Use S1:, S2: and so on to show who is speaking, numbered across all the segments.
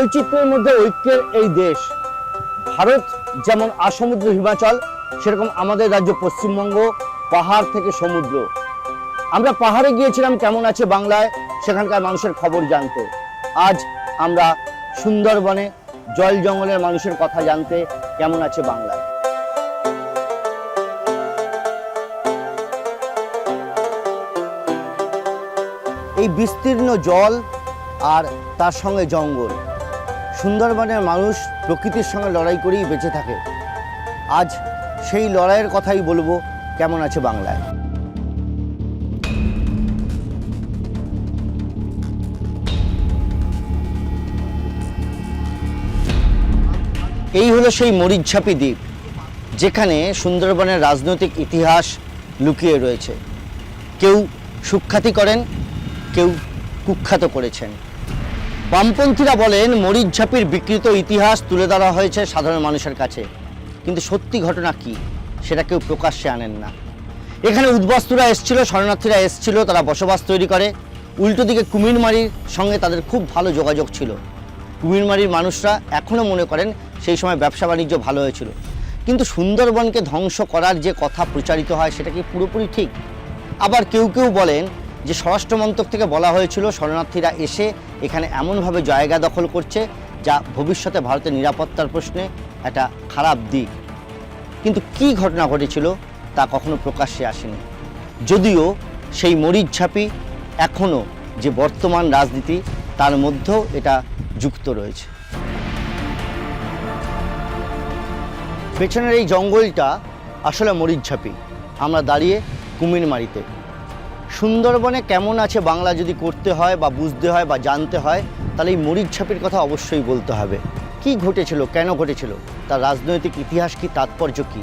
S1: বৈচিত্র্যের মধ্যে ঐক্যের এই দেশ ভারত, যেমন আসমুদ্র হিমাচল, সেরকম আমাদের রাজ্য পশ্চিমবঙ্গ পাহাড় থেকে সমুদ্র। আমরা পাহাড়ে গিয়েছিলাম কেমন আছে বাংলায় সেখানকার মানুষের খবর জানতে। আজ আমরা সুন্দরবনে জল জঙ্গলের মানুষের কথা জানতে কেমন আছে বাংলায়। এই বিস্তীর্ণ জল আর তার সঙ্গে জঙ্গল, সুন্দরবনের মানুষ প্রকৃতির সঙ্গে লড়াই করেই বেঁচে থাকে। আজ সেই লড়াইয়ের কথাই বলবো কেমন আছে বাংলায়। এই হলো সেই মরিচঝাপি দ্বীপ, যেখানে সুন্দরবনের রাজনৈতিক ইতিহাস লুকিয়ে রয়েছে। কেউ সুখ্যাতি করেন, কেউ কুখ্যাত করেছেন। বামপন্থীরা বলেন মরিচঝাপির বিকৃত ইতিহাস তুলে ধরা হয়েছে সাধারণ মানুষের কাছে, কিন্তু সত্যি ঘটনা কি সেটা কেউ প্রকাশ্যে আনেন না। এখানে উদ্বাস্তুরা এসেছিল, শরণার্থীরা এসেছিল, তারা বসবাস তৈরি করে। উল্টো দিকে কুমিরমারির সঙ্গে তাদের খুব ভালো যোগাযোগ ছিল। কুমিরমারির মানুষরা এখনও মনে করেন সেই সময় ব্যবসা বাণিজ্য ভালো হয়েছিল। কিন্তু সুন্দরবনকে ধ্বংস করার যে কথা প্রচারিত হয় সেটা কি পুরোপুরি ঠিক? আবার কেউ কেউ বলেন যে স্বরাষ্ট্র মন্ত্রক থেকে বলা হয়েছিল শরণার্থীরা এসে এখানে এমনভাবে জায়গা দখল করছে যা ভবিষ্যতে ভারতের নিরাপত্তার প্রশ্নে একটা খারাপ দিক। কিন্তু কি ঘটনা ঘটেছিল তা কখনো প্রকাশ্যে আসেনি। যদিও সেই মরিচঝাপি এখনও যে বর্তমান রাজনীতি তার মধ্যেও এটা যুক্ত রয়েছে। পেছনের এই জঙ্গলটা আসলে মরিচঝাপি। আমরা দাঁড়িয়ে কুমিরমারিতে। সুন্দরবনে কেমন আছে বাংলা যদি করতে হয় বা বুঝতে হয় বা জানতে হয়, তাহলে এই মরিচঝাপির কথা অবশ্যই বলতে হবে। কি ঘটেছিল, কেন ঘটেছিল, তার রাজনৈতিক ইতিহাস কি, তাৎপর্য কী,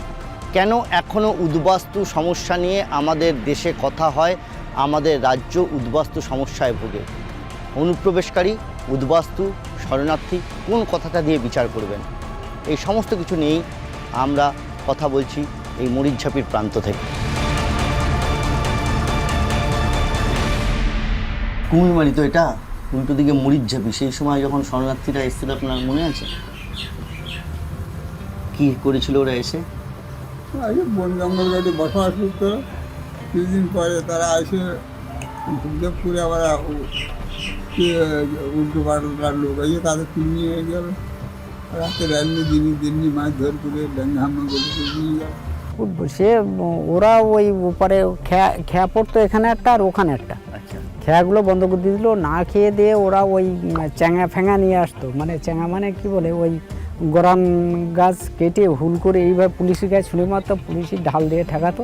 S1: কেন এখনও উদ্বাস্তু সমস্যা নিয়ে আমাদের দেশে কথা হয়, আমাদের রাজ্য উদ্বাস্তু সমস্যায় ভোগে। অনুপ্রবেশকারী, উদ্বাস্তু, শরণার্থী কোন কথাটা দিয়ে বিচার করবেন, এই সমস্ত কিছু নিয়েই আমরা কথা বলছি এই মরিচঝাপির প্রান্ত থেকে। কুমিরমারি তো এটা, উল্টো দিকে মরিচঝাপি। সেই সময় যখন শরণার্থীরা এসেছিল আপনার মনে আছে? কি করেছিল ওরা এসে?
S2: বন জঙ্গল গাড়ি বসবাস করতো। কিছুদিন পরে তারা এসে পুরে আবার উল্টো পাল্টার লোক এসে তাদের তুলে নিয়ে গেল। রাতে রান্নি দিনই মাছ ধরে করে ডেঙ্গা হামলা করে নিয়ে গেল।
S3: সে ওরা ওই ওপারে খেয়া পড়তো এখানে একটা আর ওখানে একটা।
S1: আচ্ছা,
S3: খেয়াগুলো বন্ধ করে দিয়েছিল। না খেয়ে দিয়ে ওরা ওই চ্যাঙা ফ্যাঙা নিয়ে আসতো। মানে চ্যাঙা মানে কি বলে, ওই গরান গাছ কেটে হুল করে এইভাবে পুলিশের গায়ে ছুঁড়ে মারতো, পুলিশের ঢাল দিয়ে ঠেকাতো,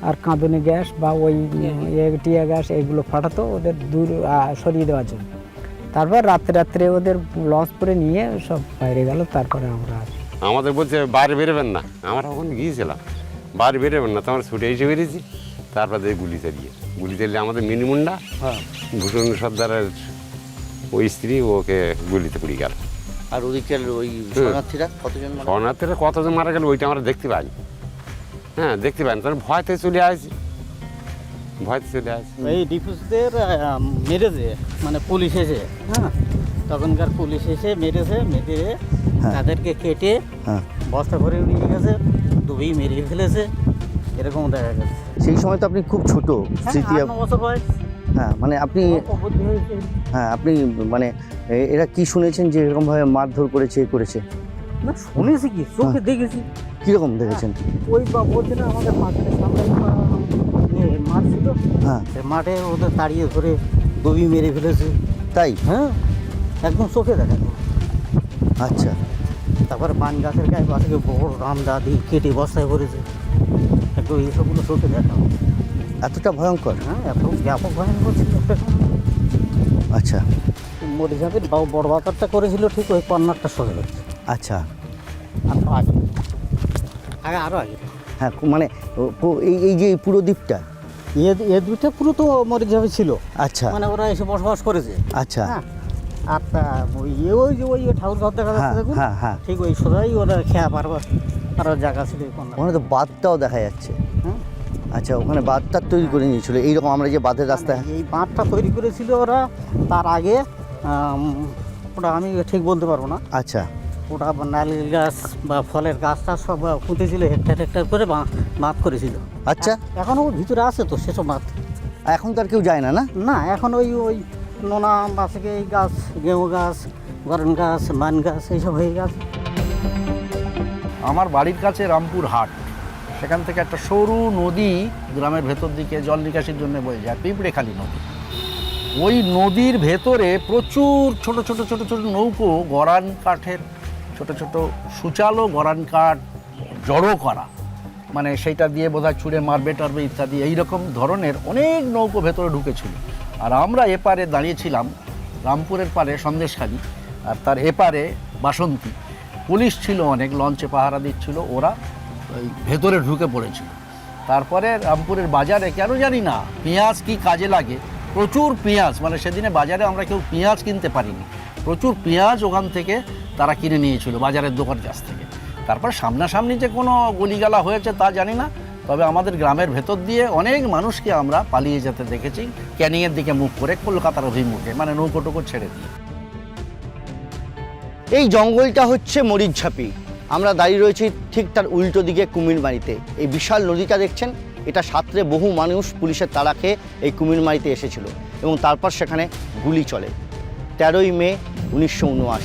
S3: আর কাঁদুনি গ্যাস বা ওই টিয়া গ্যাস এগুলো ফাটাতো ওদের দূর সরিয়ে দেওয়ার জন্য। তারপর রাত্রে ওদের লঞ্চ করে নিয়ে সব বাইরে গেল। তারপরে
S4: আমাদের বলছে বাইরে বেরোবেন না। আমরা ওখানে গিয়েছিলাম, বাইরে বেরোবেন না, তোমার ছুটে এসে বেরিয়েছি। তারপর গুলি চালিয়ে আমাদের মিনিমুন্ডা ভূষণ সর্দারের ওই স্ত্রী ওকে গুলিতে পুড়ে গেল।
S1: আর ওদিকের ওই শরণার্থীরা
S4: কতজন মারা গেল ওইটা আমরা দেখতে পাইনি। হ্যাঁ, দেখতে পাইনি, তখন ভয়তে চলে আসি।
S5: এই ডিফুজদের মেরেছে, মানে পুলিশ এসে, হ্যাঁ, তখনকার পুলিশ এসে মেরেছে, মেরে তাদেরকে কেটে বস্তা ভরে নিয়ে গেছে, ডুবিয়ে মেরে ফেলেছে, এরকম দেখা গেছে।
S1: সেই সময় তো আপনি খুব ছোট, স্মৃতি।
S5: 8 বছর বয়স।
S1: হ্যাঁ, মানে আপনি মানে এরা কি শুনেছেন যে এরকমভাবে মারধর করেছে
S5: না, শুনেছি কি, চোখে দেখেছি।
S1: কিরকম দেখেছেন?
S5: ওই বলছে না আমাদের মাঠের সামনে মাঠ ছিল,
S1: হ্যাঁ,
S5: মাঠে ওদের তাড়িয়ে ধরে ডুবিয়ে মেরে ফেলেছে।
S1: তাই?
S5: হ্যাঁ, একদম চোখে দেখা।
S1: আচ্ছা।
S5: তারপরে পান গাছের গায়ে বাসকে বড় রামদা দিয়ে কেটে বস্তায় ভরেছে। একটু এইসবগুলো চোখে দেখা।
S1: এতটা ভয়ঙ্কর?
S5: হ্যাঁ, এত ব্যাপক ভয়ঙ্কর ছিল।
S1: আচ্ছা।
S5: মরিচঝাপির বড় বাজারটা করেছিল ঠিক ওই কর্নারটা সরে হচ্ছে।
S1: আচ্ছা,
S5: আরও আগে।
S1: হ্যাঁ, মানে এই যে পুরো দ্বীপটা,
S5: এ দুইটা পুরো তো মরিচঝাপি ছিল।
S1: আচ্ছা,
S5: মানে ওরা এসে বসবাস করেছে।
S1: আচ্ছা।
S5: আর ওই ঠাকুর ঘর দেখা যাচ্ছে,
S1: হ্যাঁ,
S5: ঠিক ওই সোজাই ওরা খেয়া পারবার আরও জায়গা ছিল।
S1: ওখানে তো বাঁধটাও দেখা যাচ্ছে।
S5: হ্যাঁ,
S1: আচ্ছা, ওখানে বাঁধটা তৈরি করে নিয়েছিল এইরকম আমরা যে বাঁধের রাস্তায়।
S5: এই বাঁধটা তৈরি করেছিল ওরা। তার আগে ওটা আমি ঠিক বলতে পারবো না।
S1: আচ্ছা,
S5: ওটা নারকেল গাছ বা ফলের গাছ টাছ সব পুঁতেছিল, হেক্টর হেক্টর করে বাঁধ করেছিল।
S1: আচ্ছা।
S5: এখনও ভিতরে আছে তো সেসব বাঁধ।
S1: এখন তো আর কেউ যায় না, না?
S5: না, এখন ওই নোনা আছে, এই গাছ, গেঁহু গাছ, গরম গাছ, মান গাছ, এইসব হয়ে গেছে।
S6: আমার বাড়ির কাছে রামপুর হাট, সেখান থেকে একটা সরু নদী গ্রামের ভেতর দিকে জল নিকাশির জন্য বয়ে যায়, পিঁপড়েখালি নদী। ওই নদীর ভেতরে প্রচুর ছোট ছোট ছোট ছোট নৌকো, গরান কাঠের ছোট ছোট সুচালো গরান কাঠ জড়ো করা, মানে সেইটা দিয়ে বোধহয় ছুঁড়ে মারবে টারবে ইত্যাদি এইরকম ধরনের অনেক নৌকো ভেতরে ঢুকেছিল। আর আমরা এপারে দাঁড়িয়েছিলাম, রামপুরের পারে সন্দেশখালী, আর তার এপারে বাসন্তী। পুলিশ ছিল অনেক, লঞ্চে পাহারা দিচ্ছিল, ওরা ওই ভেতরে ঢুকে পড়েছিল। তারপরে রামপুরের বাজারে কেন জানি না পেঁয়াজ কি কাজে লাগে, প্রচুর পেঁয়াজ, মানে সেদিনে বাজারে আমরা কেউ পেঁয়াজ কিনতে পারিনি, প্রচুর পেঁয়াজ ওখান থেকে তারা কিনে নিয়েছিল বাজারের দোকান কাছ থেকে। তারপর সামনাসামনি যে কোনো গলিগালা হয়েছে তা জানি না, তবে আমাদের গ্রামের ভেতর দিয়ে অনেক মানুষকে আমরা পালিয়ে যেতে দেখেছি ক্যানিংয়ের দিকে মুখ করে, কলকাতার অভিমুখে, মানে নৌকো টোকো ছেড়ে দিয়ে।
S1: এই জঙ্গলটা হচ্ছে মরিচঝাপি। আমরা দাঁড়িয়ে রয়েছি ঠিক তার উল্টো দিকে কুমিরমারিতে। এই বিশাল নদীটা দেখছেন, এটা সাঁতরে বহু মানুষ পুলিশের তাড়া খেয়ে এই কুমিরমারিতে এসেছিল এবং তারপর সেখানে গুলি চলে 13ই মে 1979।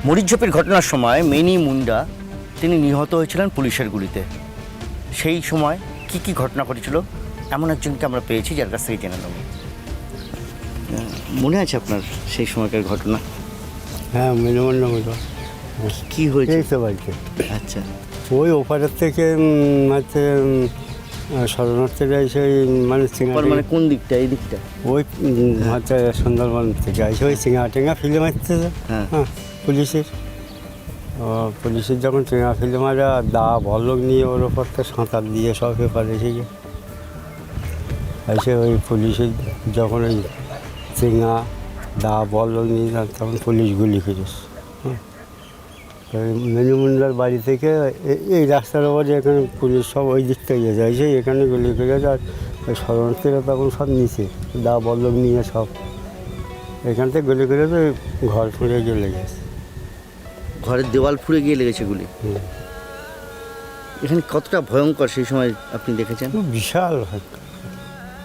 S1: মরিচঝাপির ঘটনার সময় মেনি মুন্ডা তিনি নিহত হয়েছিলেন পুলিশের গুলিতে। সেই সময় কি কি ঘটনা ঘটেছিল এমন একজনকে আমরা পেয়েছি, যার কাছ থেকে জেনে নেব। মনে আছে আপনার সেই সময়কার ঘটনা?
S7: হ্যাঁ, মিনিমাম
S1: কি হয়েছে?
S7: এই তো বাড়িতে।
S1: আচ্ছা,
S7: ওই ওপারের থেকে হচ্ছে শরণার্থীরা এসে মানে
S1: মানে কোন দিকটা? এই দিকটা?
S7: ওই হচ্ছে সুন্দরবন থেকে এসে ওই চিঙা টেঙা ফেলে মারতেছে।
S1: হ্যাঁ।
S7: হ্যাঁ, পুলিশের যখন চিঙা ফেলে মারা দা বলক নিয়ে ওর ওপর তো সাঁতার দিয়ে সব পেপার এসে এসে ওই পুলিশের যখন ওই চিঙা দা বলক নিয়ে যান তখন পুলিশ গুলি করেছে। মেনুমুন্ডার বাড়ি থেকে এই রাস্তার ওপরে এখানে পুলিশ সব ওই দিক থেকে যাইছে, এখানে গুলি করে আর ওই শরণার্থীরা তখন সব নিচে দা বল্লভ নিয়ে সব এখান থেকে গুলি করে তো ঘর ফুঁড়ে গিয়ে লেগেছে।
S1: ঘরের দেওয়াল ফুঁড়ে গিয়ে লেগেছে গুলি? এখানে কতটা ভয়ঙ্কর সেই সময় আপনি দেখেছেন?
S7: বিশাল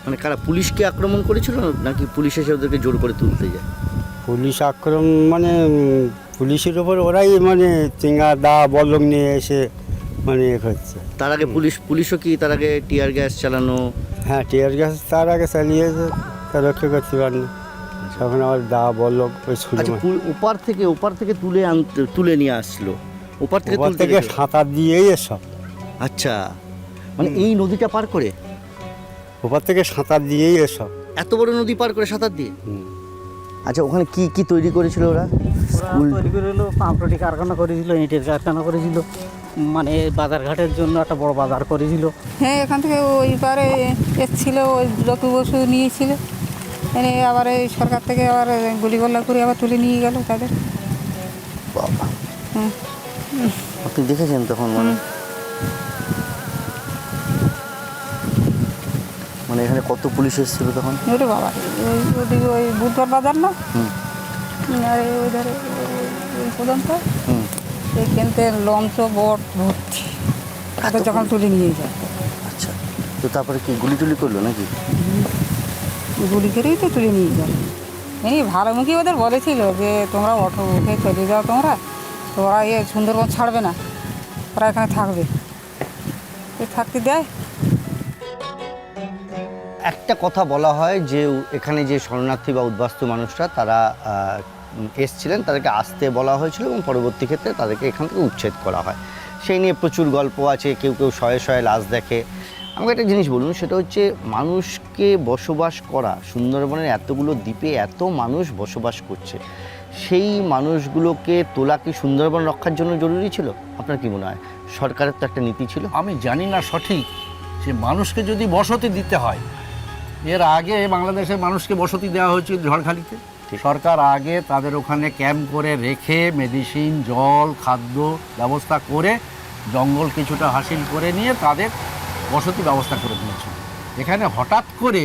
S1: মানে কারা পুলিশকে আক্রমণ করেছিল নাকি পুলিশ এসে ওদেরকে জোর করে তুলতে যায়?
S7: পুলিশ আক্রমণ মানে পুলিশের ওপর ওরাই মানে চিঙ্গা দা বল্লভ নিয়ে এসে মানে এ করছে।
S1: তার আগে পুলিশও কি তার আগে টিয়ার গ্যাস চালানো?
S7: হ্যাঁ, টিয়ার গ্যাস তার আগে চালিয়েছে, তা রক্ষা করতে পারেনি। তখন আবার দা বল্লভ ওই
S1: আচ্ছা, ওপার থেকে তুলে নিয়ে আসছিল, ওপার থেকে
S7: সাঁতার দিয়েই এসব।
S1: আচ্ছা, মানে এই নদীটা পার করে?
S7: ওপার থেকে সাঁতার দিয়েই এসব।
S1: এত বড় নদী পার করে সাঁতার দিয়ে? আচ্ছা, ওখানে কি কি তৈরি করেছিল ওরা?
S5: তৈরি করে হলো পাম্পটি কারখানা করেছিল, ইটের কারখানা করেছিল, মানে বাজারঘাটের জন্য একটা বড় বাজার করেছিল।
S8: হ্যাঁ, এখান থেকে ওই পারে এসেছিল, ওই লক্ষ্মী বসু নিয়েছিল, এনে আবার এই সরকার থেকে আবার গুলিগোল্লা করে আবার তুলে নিয়ে গেল তাদের।
S1: বাবা, আপনি দেখেছেন তখন? মানে এখানে কত পুলিশ এসেছিল তখন?
S8: ওরে বাবা, ওদিকে ওই বুধবার বাজার না, আর ওই ধারে ওই পর্যন্ত এইখান থেকে লঞ্চ বোট ভর্তি, তাদের যখন তুলে নিয়ে যায়।
S1: আচ্ছা, তো তারপরে কি গুলি টুলি করলো নাকি?
S8: গুলি করেই তো তুলে নিয়ে গেল। এই ভালোমুখী ওদের বলেছিল যে তোমরা অটো উঠে চলে যাও, তোরা সুন্দরবন ছাড়বে না, ওরা এখানে থাকবে, থাকতে দেয়।
S1: একটা কথা বলা হয় যে এখানে যে শরণার্থী বা উদ্বাস্তু মানুষরা তারা এসছিলেন, তাদেরকে আসতে বলা হয়েছিল এবং পরবর্তী ক্ষেত্রে তাদেরকে এখান থেকে উচ্ছেদ করা হয়। সেই নিয়ে প্রচুর গল্প আছে, কেউ শয়ে শয়ে লাশ দেখে। আমাকে একটা জিনিস বলুন, সেটা হচ্ছে মানুষকে বসবাস করা, সুন্দরবনের এতগুলো দ্বীপে এত মানুষ বসবাস করছে, সেই মানুষগুলোকে তোলা কি সুন্দরবন রক্ষার জন্য জরুরি ছিল? আপনার কি মনে হয়? সরকারের তো একটা নীতি ছিল।
S6: আমি জানি না সঠিক, যে মানুষকে যদি বসতি দিতে হয়, এর আগে বাংলাদেশের মানুষকে বসতি দেওয়া হয়েছিল ঝড়খালিতে। সরকার আগে তাদের ওখানে ক্যাম্প করে রেখে মেডিসিন, জল, খাদ্য ব্যবস্থা করে জঙ্গল কিছুটা হাসিল করে নিয়ে তাদের বসতি ব্যবস্থা করে দিয়েছিল। এখানে হঠাৎ করে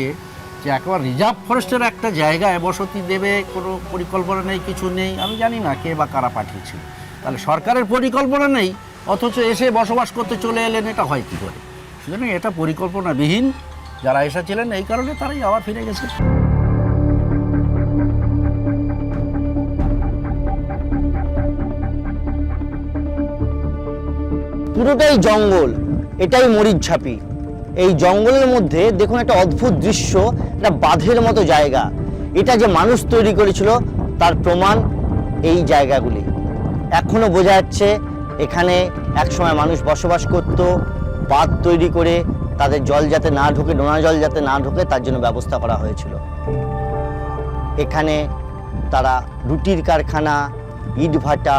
S6: যে একেবারে রিজার্ভ ফরেস্টের একটা জায়গায় বসতি দেবে, কোনো পরিকল্পনা নেই, কিছু নেই। আমি জানি না কে বা কারা পাঠিয়েছিল। তাহলে সরকারের পরিকল্পনা নেই, অথচ এসে বসবাস করতে চলে এলেন, এটা হয় কী করে? সুতরাং এটা পরিকল্পনাবিহীন। যারা এসেছিলেন এই কারণে তারাই আবার ফিরে গেছে।
S1: পুরোটাই জঙ্গল, এটাই মরিচঝাপি। এই জঙ্গলের মধ্যে দেখুন একটা অদ্ভুত দৃশ্য, একটা বাঁধের মতো জায়গা। এটা যে মানুষ তৈরি করেছিল তার প্রমাণ এই জায়গাগুলি। এখনো বোঝা যাচ্ছে এখানে একসময় মানুষ বসবাস করত। বাঁধ তৈরি করে তাদের জল যাতে না ঢোকে, নোনা জল যাতে না ঢোকে, তার জন্য ব্যবস্থা করা হয়েছিল। এখানে তারা রুটির কারখানা, ইটভাটা,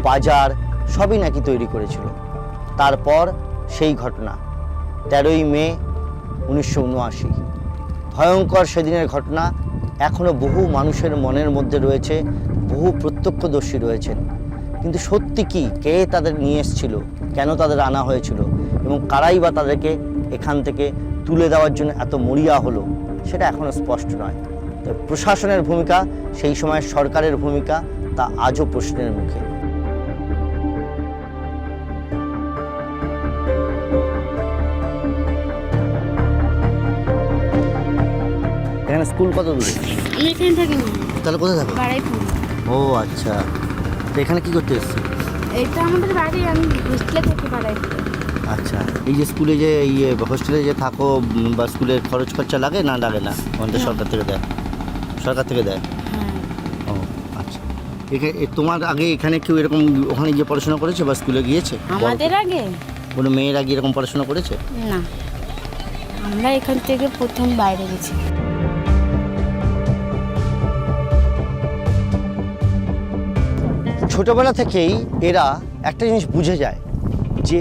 S1: বাজার সবই নাকি তৈরি করেছিল। তারপর সেই ঘটনা 13ই মে 1979, ভয়ঙ্কর সেদিনের ঘটনা। এখনো বহু মানুষের মনের মধ্যে রয়েছে, বহু প্রত্যক্ষদর্শী রয়েছেন। কিন্তু সত্যি কি, কে তাদের নিয়ে এসেছিল, কেন তাদের আনা হয়েছিল এবং কারাই বা তাদেরকে এখান থেকে তুলে দেওয়ার জন্য এত মরিয়া হলো, সেটা এখনো স্পষ্ট নয়। তো প্রশাসনের ভূমিকা, সেই সময় সরকারের ভূমিকা, তা আজও প্রশ্নের মুখে। এখানে স্কুল কত দূরে?
S9: আমি এখানে থাকি না,
S1: তাহলে কোথায় থাকো?
S9: বাড়াইপুর।
S1: ও আচ্ছা, তো এখানে কি করতে এসেছি?
S9: এটা আমাদের বাড়ি, আমি হোস্টেলে থাকি বাড়াইপুর।
S1: আচ্ছা, এই যে স্কুলে যে হোস্টেলে যে থাকো বা স্কুলের খরচ খরচা লাগে না লাগে না? আমাদের সরকার থেকে দেয়, সরকার থেকে দেয়।
S9: হ্যাঁ।
S1: ও আচ্ছা, তোমার আগে এখানে কেউ এরকম ওখানে গিয়ে পড়াশোনা করেছে বা স্কুলে গিয়েছে?
S9: আমাদের আগে
S1: কোনো মেয়েরা গিয়ে এরকম পড়াশোনা করেছে?
S9: না, আমরা এখান থেকে প্রথম বাইরে গেছি।
S1: ছোটবেলা থেকেই এরা একটা জিনিস বুঝে যায় যে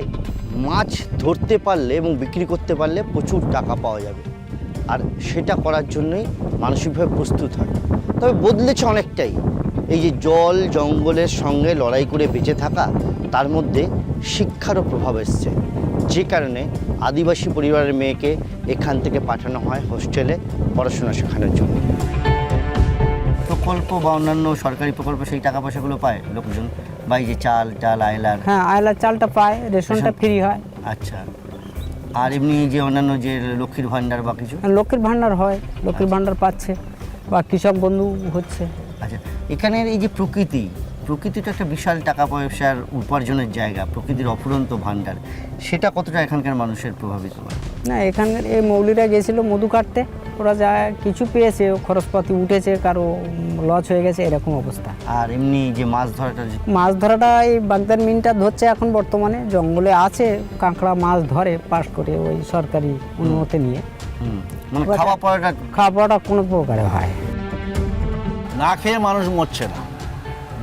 S1: মাছ ধরতে পারলে এবং বিক্রি করতে পারলে প্রচুর টাকা পাওয়া যাবে, আর সেটা করার জন্যই মানসিকভাবে প্রস্তুত হয়। তবে বদলেছে অনেকটাই। এই যে জল জঙ্গলের সঙ্গে লড়াই করে বেঁচে থাকা, তার মধ্যে শিক্ষারও প্রভাব এসছে, যে কারণে আদিবাসী পরিবারের মেয়েকে এখান থেকে পাঠানো হয় হোস্টেলে পড়াশোনা শেখানোর জন্য। প্রকল্প বা অন্যান্য সরকারি প্রকল্প সেই টাকা পয়সাগুলো পায় লোকজন, বা এই যে চাল আয়লার?
S3: হ্যাঁ, আয়লার চালটা পায়, রেশনটা ফ্রি হয়।
S1: আচ্ছা, আর এমনি যে অন্যান্য যে লক্ষ্মীর ভাণ্ডার বা কিছু?
S3: লক্ষ্মীর ভাণ্ডার হয়, লক্ষ্মীর ভাণ্ডার পাচ্ছে, বা কৃষক বন্ধু হচ্ছে।
S1: আচ্ছা, এখানের এই যে প্রকৃতিটা একটা বিশাল টাকা পয়সার উপার্জনের জায়গা, প্রকৃতির অফুরন্ত ভাণ্ডার, সেটা কতটা এখানকার মানুষের প্রভাবিত করে?
S3: না, এখানকার এই মৌলিরা গেছিলো মধু কাটতে, ওরা যা কিছু পেয়েছে, খরচপাতি উঠেছে, কারো লস হয়ে গেছে, এরকম অবস্থা।
S1: আর এমনি যে মাছ
S3: ধরাটা এই বাগদার মিনটা ধরছে এখন বর্তমানে, জঙ্গলে আছে কাঁকড়া মাছ ধরে পাস করে ওই সরকারি অনুমতি নিয়ে।
S1: মানে খাওয়া
S3: পড়াটা কোনো প্রকারে হয়
S6: না। খেয়ে মানুষ মরছে না,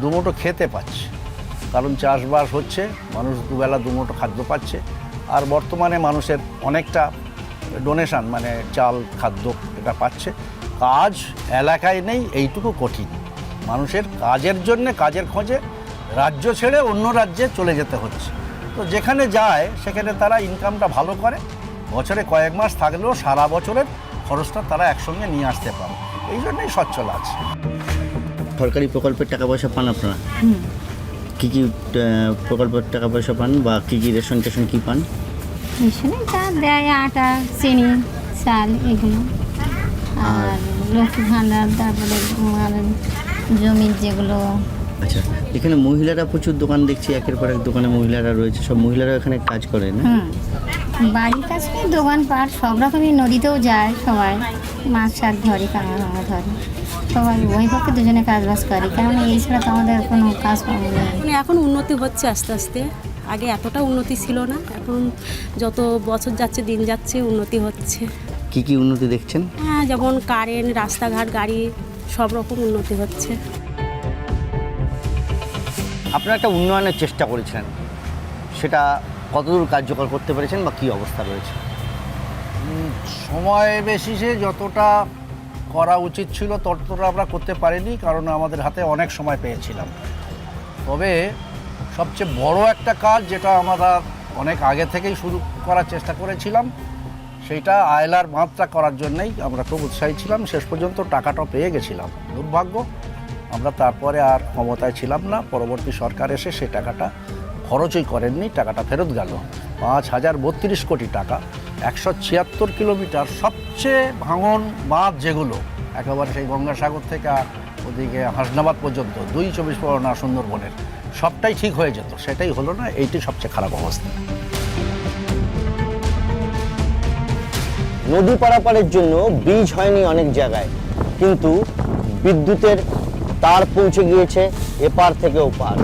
S6: দুমুঠো খেতে পাচ্ছে, কারণ চাষবাস হচ্ছে, মানুষ দুবেলা দুমুঠো খাদ্য পাচ্ছে। আর বর্তমানে মানুষের অনেকটা ডোনেশন, মানে চাল খাদ্য এটা পাচ্ছে। কাজ এলাকায় নেই, এইটুকু কঠিন। মানুষের কাজের জন্যে, কাজের খোঁজে রাজ্য ছেড়ে অন্য রাজ্যে চলে যেতে হচ্ছে। তো যেখানে যায় সেখানে তারা ইনকামটা ভালো করে, বছরে কয়েক মাস থাকলেও সারা বছরের খরচটা তারা একসঙ্গে নিয়ে আসতে পারে, এই জন্যই সচ্ছল আছে।
S1: সরকারি প্রকল্পের টাকা পয়সা পান আপনারা? কী কী প্রকল্পের টাকা পয়সা পান, বা কী কী রেশন টেশন কী পান?
S9: রেশনে যা দেয়, আটা, চিনি, চাল, এগুলো। আর লক্ষ্মী ভাণ্ডার, তারপরে জমির যেগুলো।
S1: আচ্ছা, এখানে মহিলারা প্রচুর দোকান দেখছি, একের পর এক দোকানে মহিলারা রয়েছে, সব মহিলারা এখানে কাজ করে না?
S9: বাড়ির কাছে দোকানপাট সব রকমই, নদীতেও যায় সবাই, মাছ শাক ধরে, কাঁকড়া ধরে, সবাই ওই পক্ষে দুজনে কাজবাজ করে, কারণ এই ছাড়া তো আমাদের কোনো কাজ পাবো না।
S10: এখন উন্নতি হচ্ছে আস্তে আস্তে, আগে এতটা উন্নতি ছিল না, এখন যত বছর যাচ্ছে দিন যাচ্ছে উন্নতি হচ্ছে।
S1: কি কি উন্নতি দেখছেন?
S10: হ্যাঁ, যেমন কারেন্ট, রাস্তাঘাট, গাড়ি, সব রকম উন্নতি হচ্ছে।
S1: আপনারা একটা উন্নয়নের চেষ্টা করেছিলেন, সেটা কতদূর কার্যকর করতে পেরেছেন বা কী অবস্থা রয়েছে?
S6: সময় বেশিসে যতটা করা উচিত ছিল ততটা আমরা করতে পারিনি, কারণ আমাদের হাতে অনেক সময় পেয়েছিলাম। তবে সবচেয়ে বড় একটা কাজ, যেটা আমরা অনেক আগে থেকেই শুরু করার চেষ্টা করেছিলাম, সেইটা আয়লার বাঁধটা করার জন্যই আমরা খুব উৎসাহী ছিলাম। শেষ পর্যন্ত টাকাটা পেয়ে গেছিলাম। দুর্ভাগ্য আমরা তারপরে আর ক্ষমতায় ছিলাম না। পরবর্তী সরকার এসে সেই টাকাটা খরচই করেননি, টাকাটা ফেরত গেল। 5,032 কোটি টাকা, 176 কিলোমিটার সবচেয়ে ভাঙন বাঁধ যেগুলো একেবারে সেই গঙ্গাসাগর থেকে ওদিকে হাসনাবাদ পর্যন্ত 2 24 পরগনা সুন্দরবনের, সবটাই ঠিক হয়ে যেত, সেটাই হলো না। এইটি সবচেয়ে খারাপ অবস্থা।
S1: নদী পারাপারের জন্য ব্রিজ হয়নি অনেক জায়গায়, কিন্তু বিদ্যুতের তার পৌঁছে গিয়েছে এপার থেকে ওপার।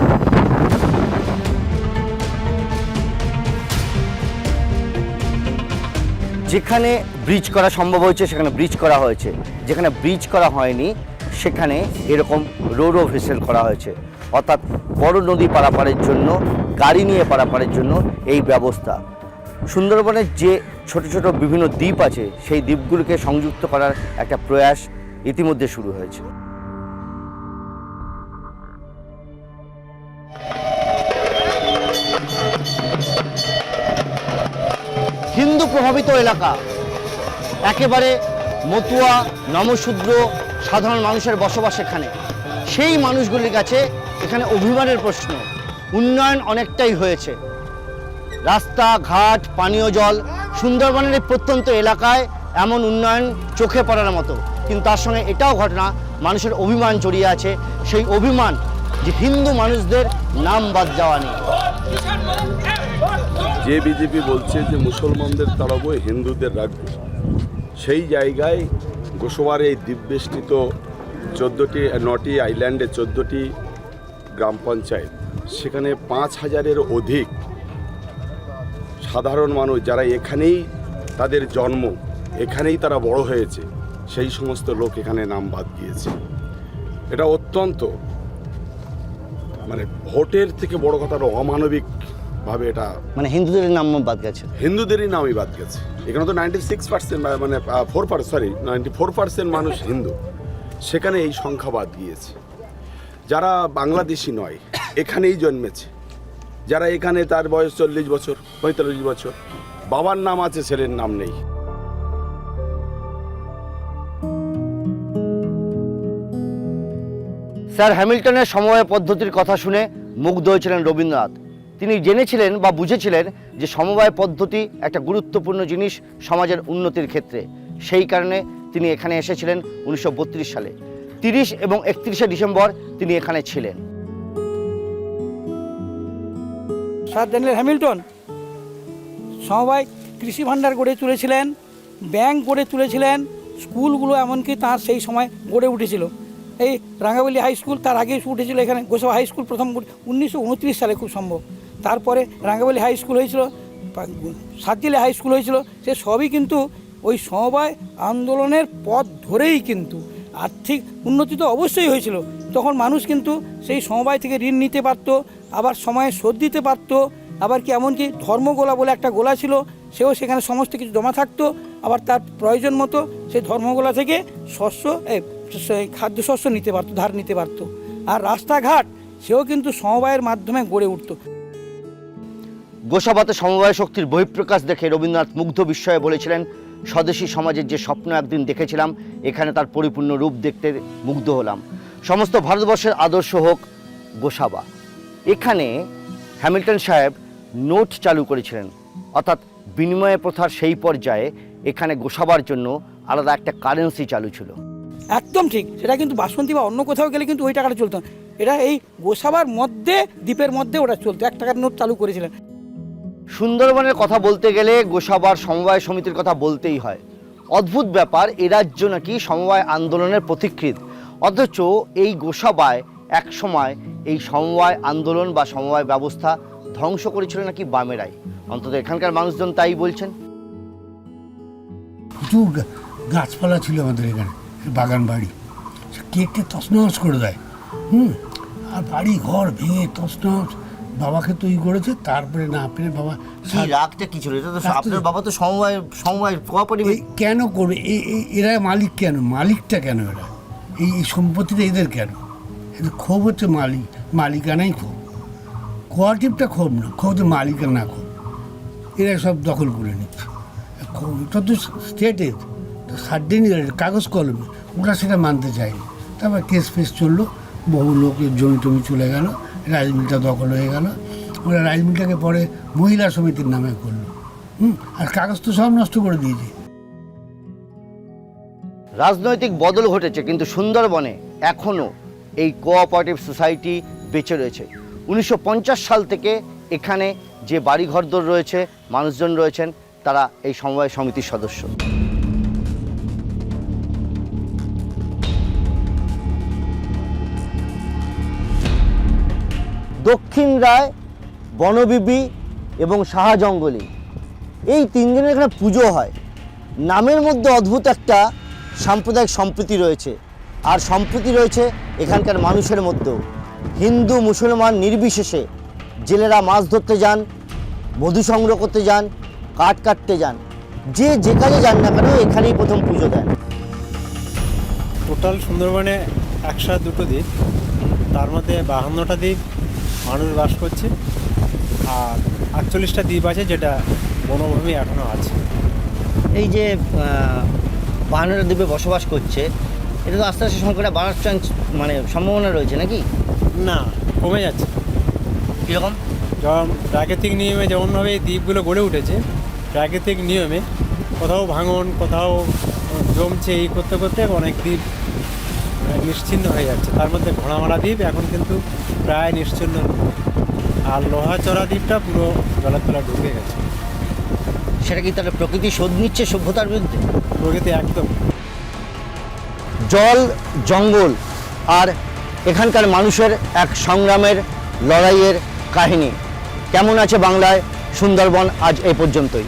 S1: যেখানে ব্রিজ করা সম্ভব হয়েছে সেখানে ব্রিজ করা হয়েছে, যেখানে ব্রিজ করা হয়নি সেখানে এরকম রোরো ভেসেল করা হয়েছে, অর্থাৎ বড় নদী পারাপারের জন্য, গাড়ি নিয়ে পারাপারের জন্য এই ব্যবস্থা। সুন্দরবনের যে ছোট ছোট বিভিন্ন দ্বীপ আছে সেই দ্বীপগুলোকে সংযুক্ত করার একটা প্রয়াস ইতিমধ্যে শুরু হয়েছে। হিন্দু প্রভাবিত এলাকা, একেবারে মতুয়া, নমশূদ্র সাধারণ মানুষের বসবাস এখানে। সেই মানুষগুলির কাছে এখানে অভিমানের প্রশ্ন। উন্নয়ন অনেকটাই হয়েছে, রাস্তাঘাট, পানীয় জল, সুন্দরবনের এই প্রত্যন্ত এলাকায় এমন উন্নয়ন চোখে পড়ার মতো, কিন্তু তার সঙ্গে এটাও ঘটনা, মানুষের অভিমান জড়িয়ে আছে। সেই অভিমান যে হিন্দু মানুষদের নাম বাদ যাওয়া নেই।
S11: যে বিজেপি বলছে যে মুসলমানদের তাড়াবো, হিন্দুদের রাখবো, সেই জায়গায় গোসবার এই দ্বীপবেষ্টিত 9টি আইল্যান্ডে 14টি গ্রাম পঞ্চায়েত, সেখানে 5,000-এর অধিক সাধারণ মানুষ যারা এখানেই তাদের জন্ম, এখানেই তারা বড় হয়েছে, সেই সমস্ত লোক এখানে নাম বাদ দিয়েছে। এটা অত্যন্ত মানে ভোটের থেকে বড় কথা অমানবিক ভাবে এটা,
S1: মানে হিন্দুদের নাম বাদ গেছে,
S11: হিন্দুদেরই নামই বাদ গেছে। এখানে তো 96% মানে 94% মানুষ হিন্দু, সেখানে এই সংখ্যা বাদ গিয়েছে। যারা বাংলাদেশি নয়, এখানেই জন্মেছে, যারা এখানে, তার বয়স 40 বছর 45 বছর, বাবার নাম আছে, ছেলের নাম নেই।
S1: স্যার হ্যামিল্টনের সমবায় পদ্ধতির কথা শুনে মুগ্ধ হয়েছিলেন রবীন্দ্রনাথ। তিনি জেনেছিলেন বা বুঝেছিলেন যে সমবায় পদ্ধতি একটা গুরুত্বপূর্ণ জিনিস সমাজের উন্নতির ক্ষেত্রে। সেই কারণে তিনি এখানে এসেছিলেন 1932 সালে। 30 এবং 31শে ডিসেম্বর তিনি এখানে ছিলেন।
S12: স্যার ড্যানিয়েল হ্যামিল্টন সমবায় কৃষি ভাণ্ডার গড়ে তুলেছিলেন, ব্যাংক গড়ে তুলেছিলেন, স্কুলগুলো এমনকি তার সেই সময় গড়ে উঠেছিল। এই রাঙ্গাবলী হাই স্কুল তার আগেই উঠেছিল এখানে। গোসাবা হাই স্কুল প্রথম 1929 সালে খুব সম্ভব। তারপরে রাঙ্গাবলী হাই স্কুল হয়েছিল, সাতজিলে হাই স্কুল হয়েছিল। সে সবই কিন্তু ওই সমবায় আন্দোলনের পথ ধরেই। কিন্তু আর্থিক উন্নতি তো অবশ্যই হয়েছিল, তখন মানুষ কিন্তু সেই সমবায় থেকে ঋণ নিতে পারত, আবার সময়ে শোধ দিতে পারত। আবার কি এমনকি ধর্মগোলা বলে একটা গোলা ছিল, সেও সেখানে সমস্ত কিছু জমা থাকতো। আবার তার প্রয়োজন মতো সেই ধর্মগোলা থেকে শস্য, খাদ্যশস্য নিতে পারতো, ধার নিতে পারতো। আর রাস্তাঘাট সেও কিন্তু সমবায়ের মাধ্যমে গড়ে উঠত।
S1: গোসাবাতে সমবায় শক্তির বহিঃপ্রকাশ দেখে রবীন্দ্রনাথ মুগ্ধ বিস্ময়ে বলেছিলেন, স্বদেশী সমাজের যে স্বপ্ন একদিন দেখেছিলাম, এখানে তার পরিপূর্ণ রূপ দেখতে মুগ্ধ হলাম। সমস্ত ভারতবর্ষের আদর্শ হোক গোসাবা। এখানে হ্যামিল্টন সাহেব নোট চালু করেছিলেন, অর্থাৎ বিনিময় প্রথার সেই পর্যায়ে এখানে গোসাবার জন্য আলাদা একটা কারেন্সি চালু ছিল।
S12: একদম ঠিক, সেটা কিন্তু বাসন্তী বা অন্য কোথাও গেলে কিন্তু ওই টাকাটা চলতো না। এটা এই গোসাবার মধ্যে, দ্বীপের মধ্যে ওটা চলতো, 1 টাকার নোট চালু করেছিলেন।
S1: সুন্দরবনের কথা বলতে গেলে গোসাবার সমবায় সমিতির কথা বলতেই হয়। অদ্ভুত ব্যাপার, এ রাজ্য নাকি সমবায় আন্দোলনের পথিকৃৎ, অথচ এই গোসাবায় এক সময় এই সমবায় আন্দোলন বা সমবায় ব্যবস্থা ধ্বংস করেছিল নাকি বামেরাই, অন্তত এখানকার মানুষজন তাই বলছেন।
S13: প্রচুর গাছপালা ছিল আমাদের এখানে, বাগান বাড়ি, কেটে তছনছ করে দেয়। আর বাড়ি ঘর ভেঙে তছনছ। বাবাকে তৈরি করেছে, তারপরে না পেরে বাবা
S1: রাগটা কি ছিল? এটা তো আপনার বাবা তো সমবায় কোঅপারেটিভ
S13: কেন করবে? এরা মালিক কেন? মালিকটা কেন? এরা এই সম্পত্তিটা এদের কেন? এদের ক্ষোভ হচ্ছে মালিকানাই ক্ষোভ। কোঅপারেটিভটা ক্ষোভ না, ক্ষোভ হচ্ছে মালিকানা ক্ষোভ। এরা সব দখল করে নিচ্ছে। ওটা তো স্টেটের সার্টিফিকেট কাগজ কলমে, ওরা সেটা মানতে চায়নি। তারপর কেস ফেস চললো, বহু লোকের জমি টমি চলে গেল, রাইস মিলটা দখল হয়ে গেল। ওরা রাইস মিলটাকে পরে মহিলা সমিতির নামে করলো। আর কাগজ তো সব নষ্ট করে দিয়েছে।
S1: রাজনৈতিক বদল ঘটেছে, কিন্তু সুন্দরবনে এখনও এই কোঅপারেটিভ সোসাইটি বেঁচে রয়েছে। 1950 সাল থেকে এখানে যে বাড়িঘরদোর রয়েছে, মানুষজন রয়েছেন, তারা এই সমবায় সমিতির সদস্য। দক্ষিণ রায়, বনবিবি এবং শাহজঙ্গলি, এই তিনজনের এখানে পুজো হয়। নামের মধ্যে অদ্ভুত একটা সাম্প্রদায়িক সম্প্রীতি রয়েছে, আর সম্প্রীতি রয়েছে এখানকার মানুষের মধ্যেও। হিন্দু মুসলমান নির্বিশেষে জেলেরা মাছ ধরতে যান, মধু সংগ্রহ করতে যান, কাঠ কাটতে যান, যে যে কাজে যান না কেন এখানেই প্রথম পুজো দেন।
S14: টোটাল সুন্দরবনে 102টো দ্বীপ, তার মধ্যে 52টা দ্বীপ মানুষ বাস করছে, আর 48টা দ্বীপ আছে যেটা বনভূমি এখনও আছে।
S1: এই যে 52টা দ্বীপে বসবাস করছে, এটা তো আস্তে আস্তে সংখ্যাটা বাড়ার চান্স মানে সম্ভাবনা রয়েছে নাকি?
S14: না, কমে যাচ্ছে।
S1: কীরকম?
S14: যেমন প্রাকৃতিক নিয়মে যেমনভাবে এই দ্বীপগুলো গড়ে উঠেছে, প্রাকৃতিক নিয়মে কোথাও ভাঙন, কোথাও জমছে, এই করতে করতে অনেক দ্বীপ নিশ্চিহ্ন হয়ে যাচ্ছে। তার মধ্যে ঘোড়ামারা দ্বীপ এখন কিন্তু প্রায় নিশ্চিহ্ন, আর লোহাচড়া দ্বীপটা পুরো জলের তলায় ঢুকে গেছে।
S1: সেটা কি তাহলে প্রকৃতি শোধ নিচ্ছে সভ্যতার বিরুদ্ধে?
S14: প্রকৃতি একদম।
S1: জল, জঙ্গল আর এখানকার মানুষের এক সংগ্রামের লড়াইয়ের কাহিনী। কেমন আছে বাংলায় সুন্দরবন আজ এই পর্যন্তই।